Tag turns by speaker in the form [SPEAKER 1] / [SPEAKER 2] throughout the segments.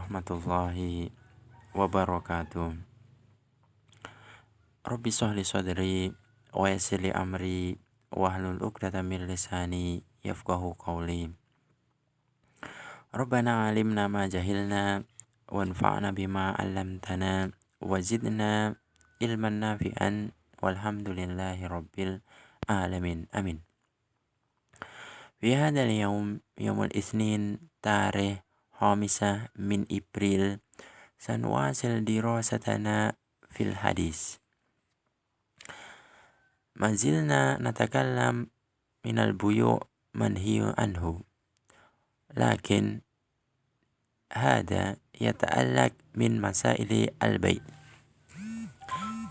[SPEAKER 1] warahmatullahi wabarakatuh. Rabbi shrah li sadri wa yassir li amri wahlul 'uqdatam min lisani yafqahu qawli. Rabbana 'allimna ma jahilna wanfa'na bima 'allamtana wa zidna ilman nafi'an walhamdulillahi rabbil alamin. Amin. Fi hadzal yaum yaumul itsnin tarikh khamisah min April sanwasil dirasatana fil hadis. Mazilna natakallam minal buyu' manhiyu anhu. Lakin hada yata'allaq min masaili al-bai'.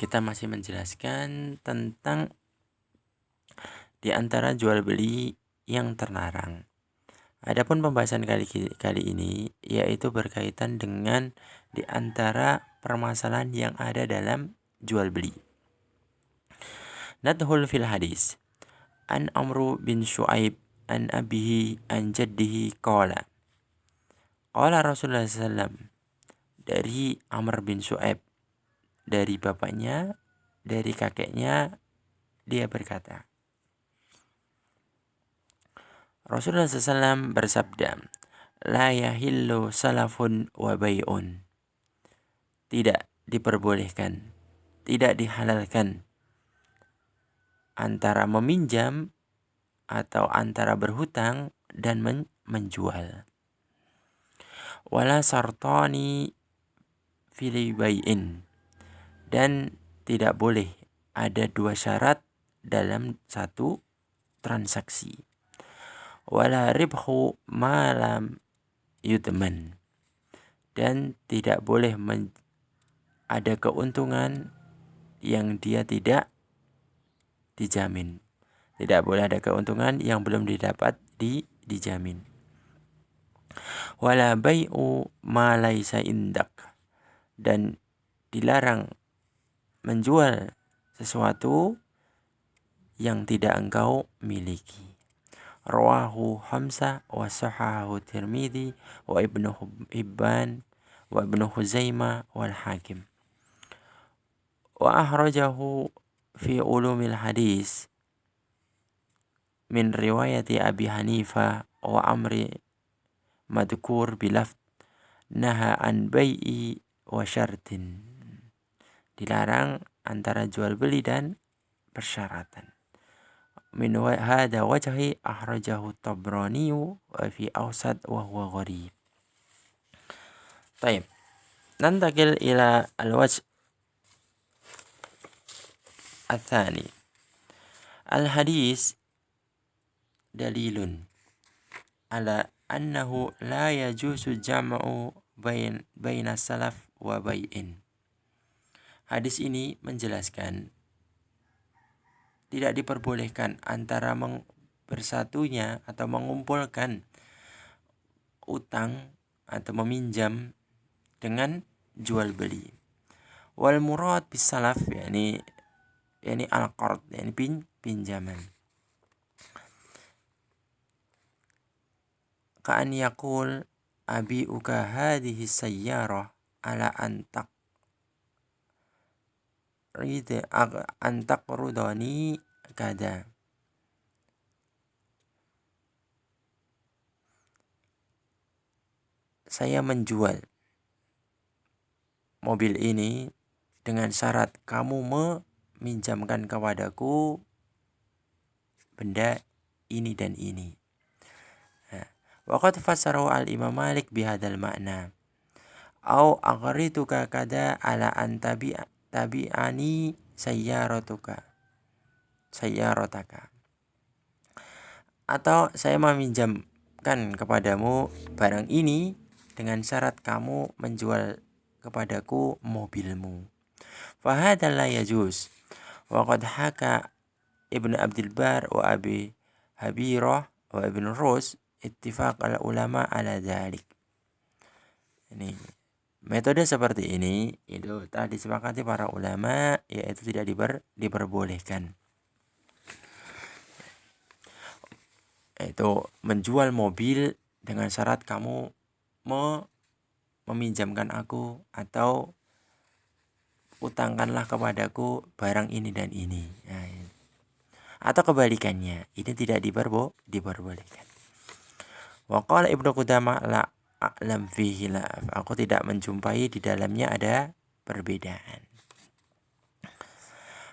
[SPEAKER 1] Kita masih menjelaskan tentang di antara jual beli yang terlarang. Adapun pembahasan kali ini yaitu berkaitan dengan di antara permasalahan yang ada dalam jual beli. Nadhul fil hadis. An Amru bin Shu'aib an abihi an jaddihi qala. Qala Rasulullah SAW. Dari Amr bin Shu'aib, dari bapaknya, dari kakeknya, dia berkata, Rasulullah SAW bersabda, La yahillu salafun wa bay'un. Tidak diperbolehkan, tidak dihalalkan antara meminjam atau antara berhutang dan menjual. Wala sartani fil bay'in. Dan tidak boleh ada dua syarat dalam satu transaksi. Wala ribhu ma lam yudman. Dan tidak boleh ada keuntungan yang dia tidak dijamin. Tidak boleh ada keuntungan yang belum didapat dijamin. Wala bai'u ma laisa indak. Dan dilarang menjual sesuatu yang tidak engkau miliki. Rawahu Hamzah wa sahahu Tirmidzi wa Ibnu Hibban wa Ibnu Huzaimah wal Hakim. Wa akhrajahu fi ulumil hadis min riwayati Abi Hanifah wa Amri madkur bilafz naha an bai'i wa syartin. Dilarang antara jual beli dan persyaratan. Min hadha wajhi akhrajahu Tabrani fi awsat wa huwa gharib. Taib. Nantakil ila al-wajh al-thani. Al-hadis dalilun ala annahu la yajuzu jam'u baina salaf wa bai'in. Hadis ini menjelaskan tidak diperbolehkan antara bersatunya atau mengumpulkan utang atau meminjam dengan jual beli. Wal murad bis salaf yani al-qard yani pinjaman. Ka'an yaqul abi'uka hadhihi sayyarah ala antaqrudani kada. Saya menjual mobil ini dengan syarat kamu meminjamkan kepadaku benda ini dan ini. Waqad fassarahu al-Imam Malik bihadzal ma'na. Au aghrituka kada ala an tabi'ani sayyarataka. Atau saya meminjamkan kepadamu barang ini dengan syarat kamu menjual kepadaku mobilmu. Fahadha la yajuz. Wa qad haka Ibnu Abdul Bar wa Abi Habirah wa Ibnu Rus ittifaq al-ulama ala dzalik. Ini metode seperti ini itu telah disepakati para ulama yaitu tidak diperbolehkan. Yaitu menjual mobil dengan syarat kamu meminjamkan aku atau utangkanlah kepadaku barang ini dan ini. Nah, atau kebalikannya, ini tidak diperbolehkan. Wa qala Ibnu Qudamah la a'lam fihi la, aku tidak menjumpai di dalamnya ada perbedaan.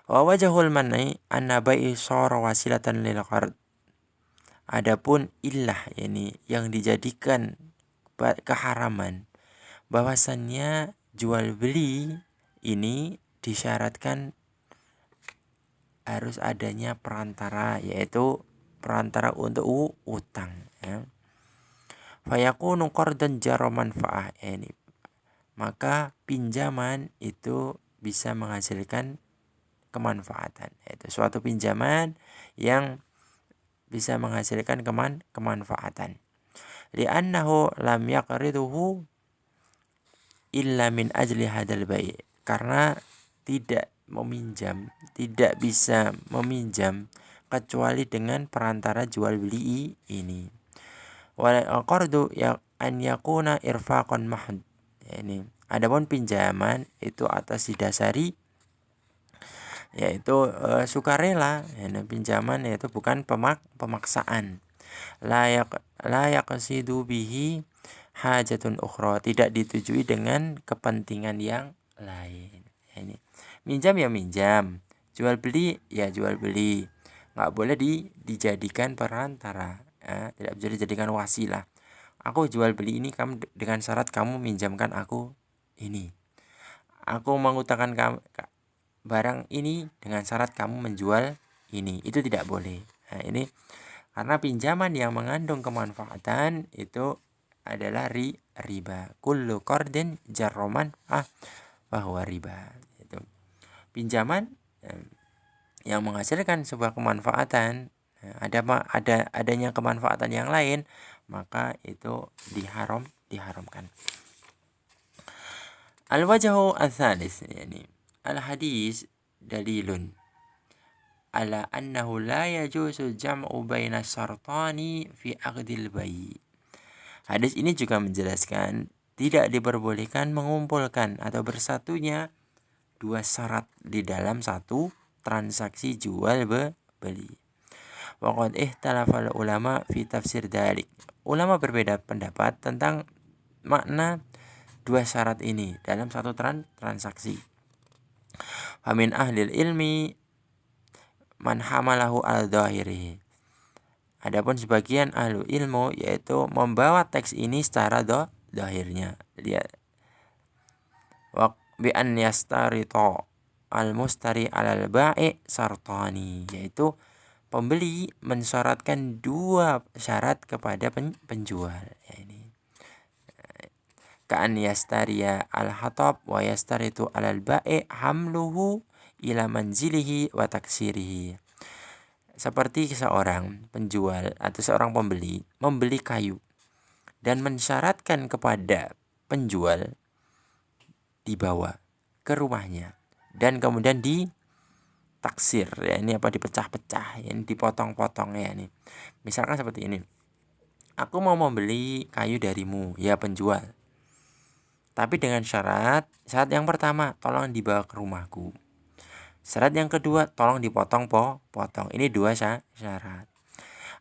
[SPEAKER 1] Wa wajhul man'i anna bai'i shara wasilatan lil qard. Adapun illah ini yang dijadikan keharaman, bahwasannya jual beli ini disyaratkan harus adanya perantara, yaitu perantara untuk utang, ya. Fayakunu qardan jarra manfaah, ini maka pinjaman itu bisa menghasilkan kemanfaatan, yaitu suatu pinjaman yang bisa menghasilkan kemanfaatan. Li'annahu lam yaqriduhu illa min ajli hadal bai', karena tidak bisa meminjam kecuali dengan perantara jual beli ini. Wal qardu ya an yakuna irfaqan mahd, ini adapun pinjaman itu atas didasari yaitu sukarela, ya, pinjaman yaitu bukan pemaksaan. La yaqsidu bihi hajatun ukhra, tidak ditujui dengan kepentingan yang lain. Ini minjam ya minjam, jual beli ya jual beli, nggak boleh dijadikan perantara, ya, tidak bisa dijadikan wasilah. Aku jual beli ini kamu dengan syarat kamu minjamkan aku ini. Aku mengutangkan kamu barang ini dengan syarat kamu menjual ini, itu tidak boleh. Nah, ini karena pinjaman yang mengandung kemanfaatan itu adalah riba. Kullu qardin jarroman bahwa riba. Itu pinjaman yang menghasilkan sebuah kemanfaatan, adanya kemanfaatan yang lain, maka itu diharamkan. Al-wajhu ats-tsalits, yani al-hadis dalilun ala annahu la yajuzu jam'u baina syartani fi aqdil bai'. Hadis ini juga menjelaskan tidak diperbolehkan mengumpulkan atau bersatunya dua syarat di dalam satu transaksi jual beli. Wa qad ihtalafal ulama fi tafsir dzalik. Ulama berbeda pendapat tentang makna dua syarat ini dalam satu transaksi. Famin ahlil ilmi man hamalahu al-dhahiri. Adapun sebagian ahlu ilmu yaitu membawa teks ini secara dhahirnya. Lihat. Wa bi an yastarita al-mustari 'alal bai' syartani, yaitu pembeli mensyaratkan dua syarat kepada penjual. Ya, ini ka'an yastariya al-hatab wa yastaritu 'alal bai' hamluhu ila manzilihi wa taksirihi. Seperti seorang penjual atau seorang pembeli membeli kayu dan mensyaratkan kepada penjual dibawa ke rumahnya dan kemudian ditaksir, ya, ini dipecah-pecah, ya, ini dipotong-potong, ya, ini. Misalkan seperti ini. Aku mau membeli kayu darimu, ya penjual. Tapi dengan syarat yang pertama, tolong dibawa ke rumahku. Syarat yang kedua, tolong dipotong-potong. Ini dua syarat.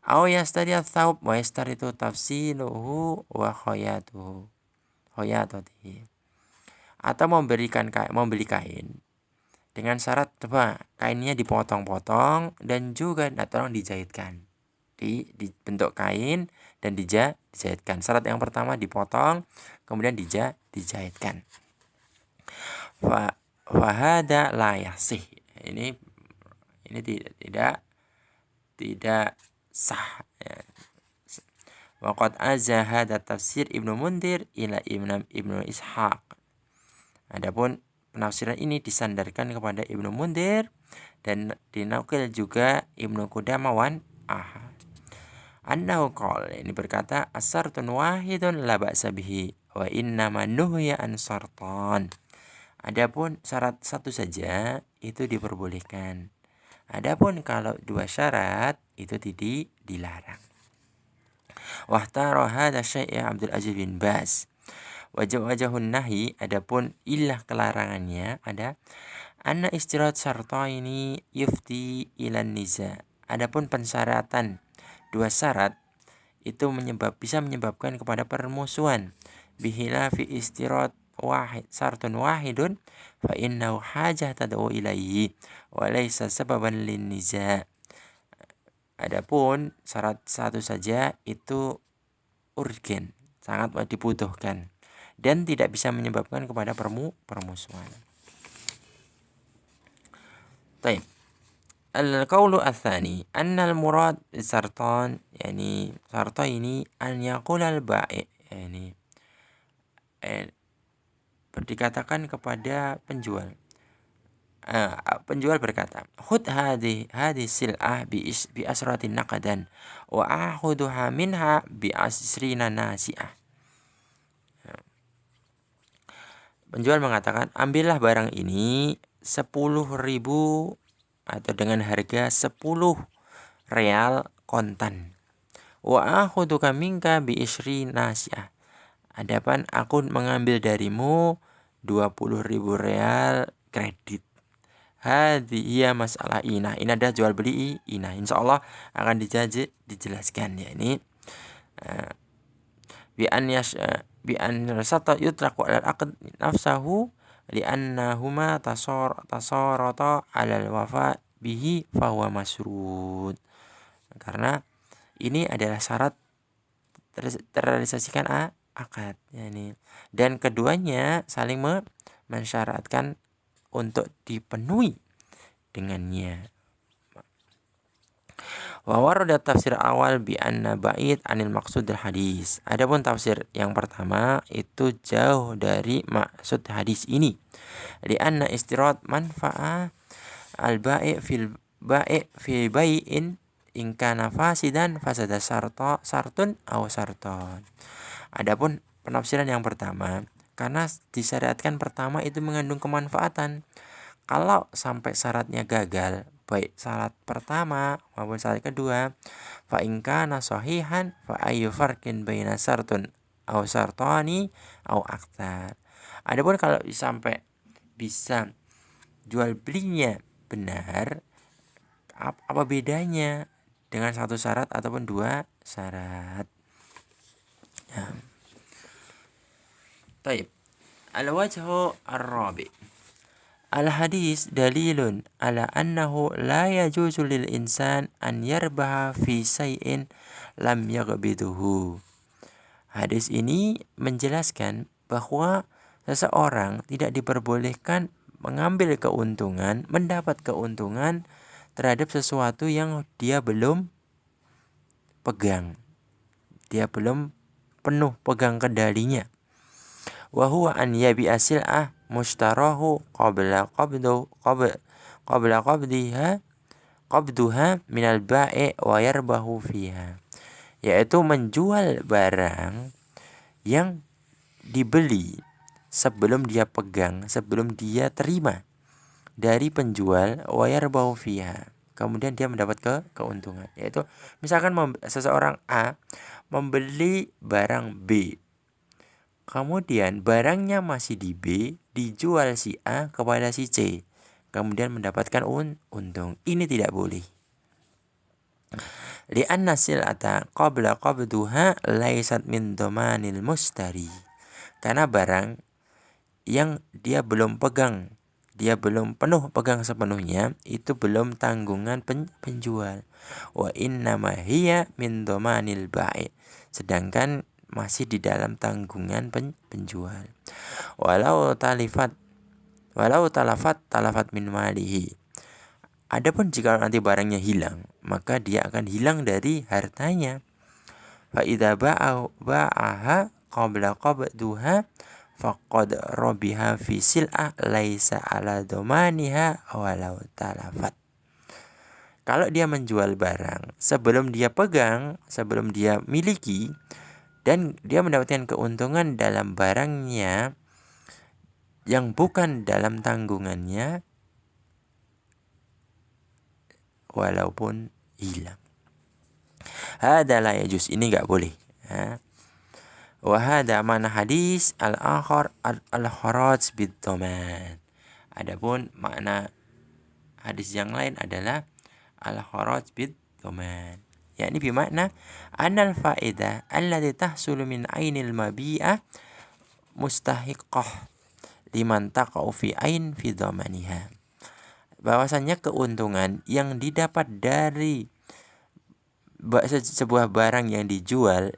[SPEAKER 1] Aw yastari ats-tsaub wa yastaritu tafsiluhu wa khayatuhu. Atau membeli kain dengan syarat kainnya dipotong-potong dan juga tolong dijahitkan. Dibentuk kain dan dijahitkan. Syarat yang pertama dipotong, kemudian dijahitkan. Fa hada la yasih. Ini tidak sah, ya. Waqad azahada tafsir Ibnu Mundir ila Ibnu Ishaq. Adapun penafsiran ini disandarkan kepada Ibnu Mundir dan dinukil juga Ibnu Qudamah wan annahu qala, ini berkata asartun wahidun la ba'sa bihi wa innama nuhya an sartan. Adapun syarat satu saja itu diperbolehkan. Adapun kalau dua syarat itu dilarang. Wahtara hadza Syekh Abdul Aziz bin Baz Wajahun nahi, adapun ilah kelarangannya ada anna istirat syarta ini yufti ilan niza. Adapun pensyaratan dua syarat itu bisa menyebabkan kepada permusuhan. Bihila fi istirat wahid syartun wahidun fa innahu hajah tad'u ilaihi wa laysa sababan lin niza. Adapun syarat satu saja itu urgen, sangat dibutuhkan dan tidak bisa menyebabkan kepada permusuhan. Baik. Al-qawlu ats-tsani anna al-murad sartan yani sarta ini an yaqul al-bai' yani dikatakan kepada penjual. Penjual berkata, "Khudh hadhi sil'ah bi asratin naqadan wa akhudhuha minha bi asrina nasi'ah." Penjual mengatakan, "Ambillah barang ini 10.000 atau dengan harga 10 real kontan. Wa akhudhuka minka bi asrina nasi'ah." Adapun aku mengambil darimu 20.000 real kredit. Hadhihi masalah inah. Ini ada jual beli inah. Insyaallah akan dijelaskan ya ini. Bi an rasata yutlaqu ala al-aqd nafsahu li annahuma tasarata ala al-wafa bihi fa huwa masrud. Karena ini adalah syarat terrealisasikan akad ya ini. Dan keduanya saling mensyaratkan untuk dipenuhi dengannya. Wa warada tafsir awal bi anna ba'id anil maqsudil hadis. Adapun tafsir yang pertama itu jauh dari maksud hadis ini. Li anna istirat manfa'a al bai' fi bai'in in kana fasidan fasada sartun aw sarton. Adapun penafsiran yang pertama, karena disyariatkan pertama itu mengandung kemanfaatan. Kalau sampai syaratnya gagal, baik syarat pertama maupun syarat kedua, fa in kana sahihan fa ayyu farqin baina syartun aw syartani aw aktsar. Adapun kalau sampai bisa jual belinya benar, apa bedanya dengan satu syarat ataupun dua syarat? Ya. Baik. Al-wajhu ar-rabi. Al-hadis dalilun ala annahu la yajuzu lil insan an yarbaha fi syai'in lam yaghbiduhu. Hadis ini menjelaskan bahwa seseorang tidak diperbolehkan mengambil keuntungan, mendapat keuntungan terhadap sesuatu yang dia belum pegang. Dia belum penuh pegang kendalinya. Wa huwa an yabi'a sil'ah mushtarahu qabla qabduha minal ba'i wa yarbahu fiha. Yaitu menjual barang yang dibeli sebelum dia pegang, sebelum dia terima dari penjual, wa yarbahu fiha. Kemudian dia mendapat keuntungan. Yaitu misalkan seseorang A membeli barang B. Kemudian barangnya masih di B, dijual si A kepada si C. Kemudian mendapatkan untung. Ini tidak boleh. Li'anna sil'ata qabla qabduha laysat min dhamanil mustari. Karena barang yang dia belum pegang, dia belum penuh pegang sepenuhnya, itu belum tanggungan penjual. Wa innama hiya min dhamanil bai'. Sedangkan masih di dalam tanggungan penjual. Walau talafat min malihi. Adapun jika nanti barangnya hilang, maka dia akan hilang dari hartanya. Fa idza ba'aha qabla qabduha faqad rabiha fi sil'ah laisa ala dhamaniha walau talafat. Kalau dia menjual barang sebelum dia pegang, sebelum dia miliki, dan dia mendapatkan keuntungan dalam barangnya yang bukan dalam tanggungannya, walaupun hilang. Hadalah ya juz, ini enggak boleh. Wa hadha mana hadis al-akhar al-kharaj bid-dhaman. Adapun makna hadis yang lain adalah al-kharaj bid-dhaman. Yakni bermakna anal faedah allati tahsulu min ainil mabi'ah mustahiqah liman taqa'u fi ain fi dhamaniha. Bahwasanya keuntungan yang didapat dari sebuah barang yang dijual,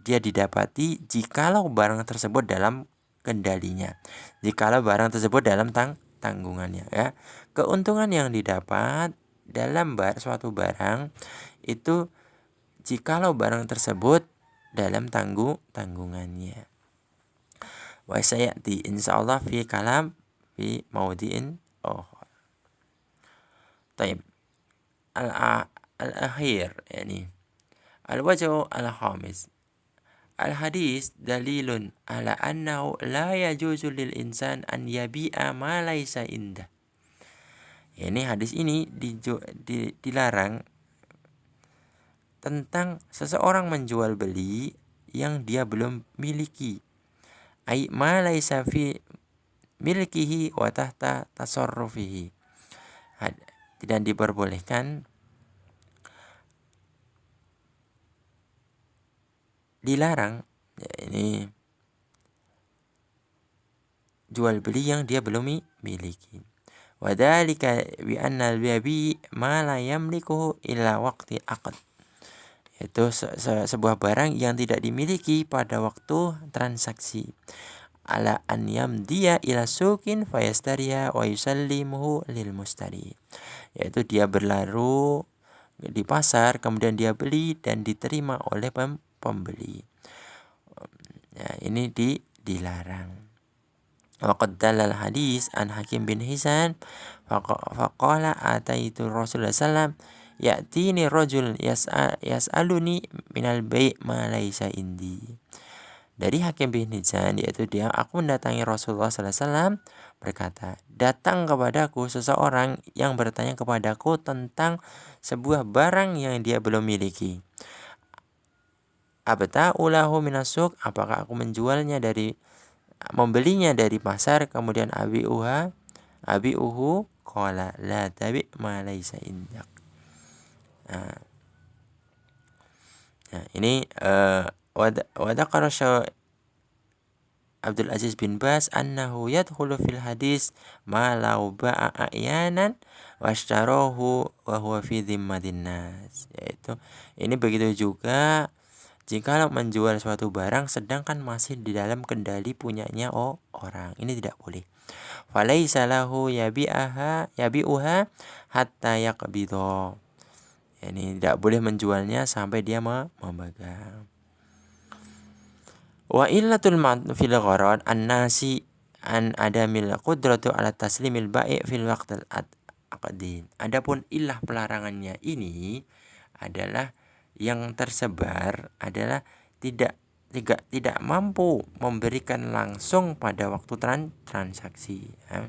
[SPEAKER 1] dia didapati jikalau barang tersebut dalam kendalinya, jikalau barang tersebut dalam tanggungannya, ya. Keuntungan yang didapat dalam suatu barang itu jikalau barang tersebut dalam tanggungannya. Wa sayati insyaallah fi kalam fi maudiin طيب al-akhir yani al-wajhu al-khamis al-hadis dalilun ala annahu la yajuzu lil insan an yabi'a ma laysa indah. Ini hadis ini dilarang tentang seseorang menjual beli yang dia belum miliki. Ai ma laysa fi milkihi wa tahta tasarrufihi. Tidak diperbolehkan, dilarang, ya, ini jual beli yang dia belum miliki. Wadhalika bi anna al-babi ma la yamlikuhu illa waqti aqd. Itu sebuah barang yang tidak dimiliki pada waktu transaksi. Ala an yamdiya ila suqin fayastariya wa yusallimuhu lil mustari. Yaitu dia berlaru di pasar, kemudian dia beli dan diterima oleh pembeli. Ya, ini dilarang. Waqad dalal hadis an Hakim bin Hizam faqala ataitu Rasulullah sallam ya'tini rajul yas'aluni minal bai' ma laisa indi. Dari Hakim bin Hizam, yaitu aku mendatangi Rasulullah sallallahu alaihi wasallam, berkata, datang kepadaku seseorang yang bertanya kepadaku tentang sebuah barang yang dia belum miliki. Abta'ulahu minasuk, apakah aku membelinya dari pasar? Kemudian abi'uhu qala la tabi' ma laysa indak. Nah, ini wadaqara Abdul Aziz bin Baz annahu yadkhulu fil hadis ma law ba'a a'yanan washtarahu wa huwa fi dhimmatin nas. Yaitu ini begitu juga jika menjual suatu barang sedangkan masih di dalam kendali punyanya orang, ini tidak boleh. Falaisa lahu yabi'uha hatta yaqbidha. Ini tidak boleh menjualnya sampai dia memegang. Wa illatul fil gharad an-nasi an adamil qudratu ala taslimil bai' fil waqtil aqdin. Adapun illah pelarangannya ini adalah yang tersebar adalah tidak mampu memberikan langsung pada waktu transaksi. Nah,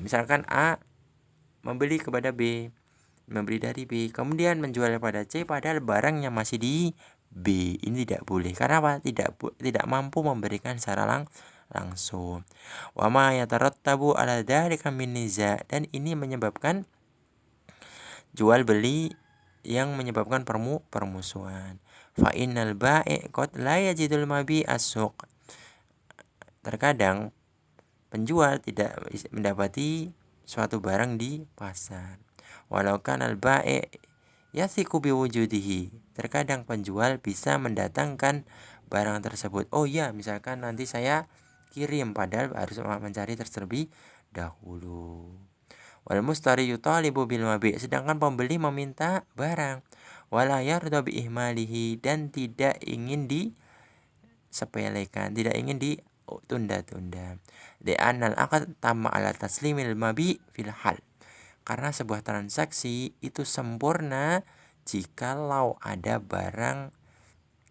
[SPEAKER 1] misalkan A membeli kepada B, membeli dari B, kemudian menjual pada C padahal barangnya masih di B. Ini tidak boleh. Karena apa? Tidak mampu memberikan secara langsung. Wa ma yatarattabu ala dzalika min niza, dan ini menyebabkan jual beli yang menyebabkan permusuhan. Fa innal bai' qad la yajidul mabi as-suq. Terkadang penjual tidak mendapati suatu barang di pasar. Walau kanal bai' yathiqu biwujudihi. Terkadang penjual bisa mendatangkan barang tersebut. Oh ya, misalkan nanti saya kirim, padahal harus mencari terlebih dahulu. Wal mustari yutalibu bil mabi', sedangkan pembeli meminta barang. Wala yarda bi ihmalihi, dan tidak ingin disepelekan, tidak ingin ditunda-tunda. Li'annal aqd tamma ala taslimil mabi' fil hal. Karena sebuah transaksi itu sempurna jikalau ada barang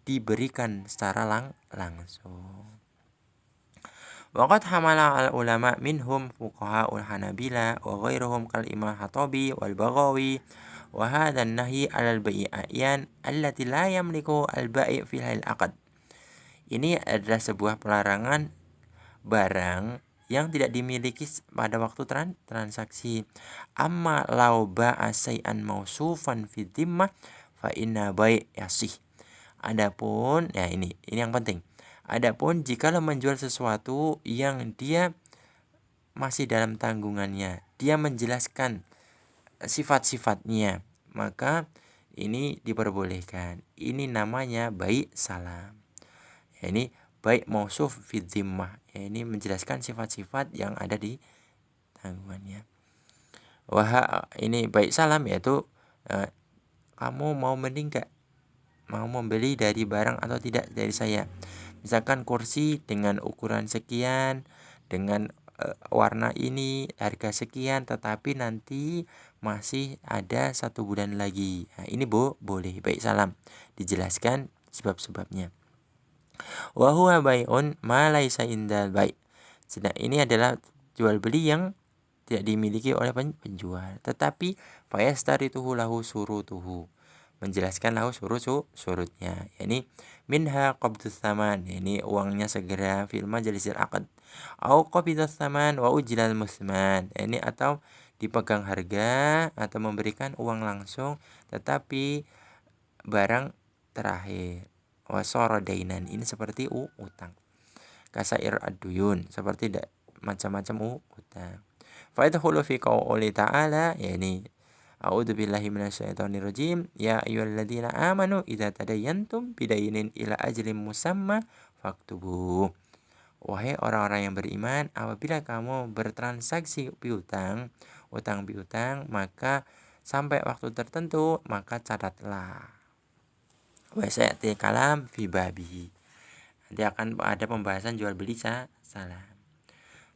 [SPEAKER 1] diberikan secara langsung. Waqad hamala al-ulama minhum fuqaha'ul Hanabila wa ghairuhum kal Imam Hatabi wal Baghawi wa hadha an-nahyi 'ala al-bai'i a'yan allati la yamliku al-bai' fi al-'aqd. Ini adalah sebuah pelarangan barang yang tidak dimiliki pada waktu transaksi. Amma lau ba'a syai'an mausufan fi dhimmah fa inna bai' yasih. Adapun ya ini yang penting. Adapun jikalau menjual sesuatu yang dia masih dalam tanggungannya, dia menjelaskan sifat-sifatnya, maka ini diperbolehkan. Ini namanya bai' salam. Ya, ini bai' mausuf fi dhimmah. Ya, ini menjelaskan sifat-sifat yang ada di tanggungannya. Wah, ini bai' salam yaitu kamu mau mending gak? Mau membeli dari barang atau tidak dari saya? Misalkan kursi dengan ukuran sekian, dengan warna ini, harga sekian, tetapi nanti masih ada 1 bulan lagi. Nah, ini boleh bai' salam. Dijelaskan sebab-sebabnya. Wa huwa bai'un ma laisa indal bai'. Sedang ini adalah jual beli yang tidak dimiliki oleh penjual, tetapi fayastarituhu lahu surutuhu. Menjelaskan lahu surutnya, yakni minha qabdus tsaman, ini uangnya segera fil majlisil aqd, au qabidus tsaman wa ujlal musman, ini atau dipegang harga atau memberikan uang langsung tetapi barang terakhir. Wasara dainan, ini seperti utang. Kasair ad-duyun, seperti macam-macam utang. Fa yadkhulu fi qouli ta'ala, yakni a'udzu billahi minasyaitonir rajim, ya ayyuhalladzina amanu idza tadayantum bidainin ila ajlin musamma faktubu. Wahai orang-orang yang beriman, apabila kamu bertransaksi piutang, utang piutang, maka sampai waktu tertentu, maka catatlah. Wa sayati kalam fi babihi. Nanti akan ada pembahasan jual beli salam.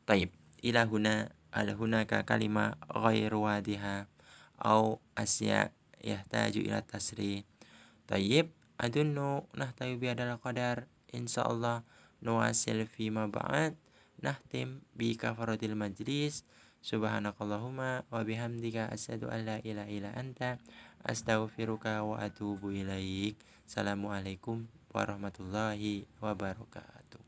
[SPEAKER 1] Taib, ilahuna alhunaka kalima ghairu wadiha au asya yahtaju ila tasri. Taib, adunnu nahtayu biadal qadar, insyaallah nuwasil fi ma ba'd, nahtim bi kafaratil majlis. Subhanakallahumma wa bihamdika asyhadu an la ilaha illa anta astaghfiruka wa atubu ilaik. Assalamualaikum warahmatullahi wabarakatuh.